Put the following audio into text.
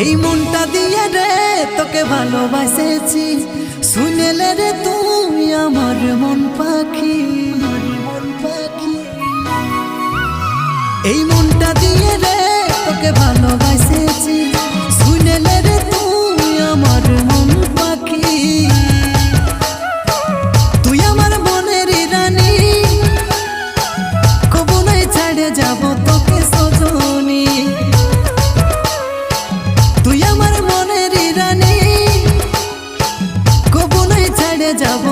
এই মনটা দিয়ে রে তোকে ভালোবাসেছি, শুনেলে রে তুই আমার মন পাখি। এই মনটা দিয়ে রে তোকে ভালোবাসেছি, শুনেলে রে তুই আমার মন পাখি। তুই আমার মনের রানী, কবু নাই ছেড়ে যাব তোকে সজনী। তুই আমার মনের রানী, কবু নাই ছেড়ে যাব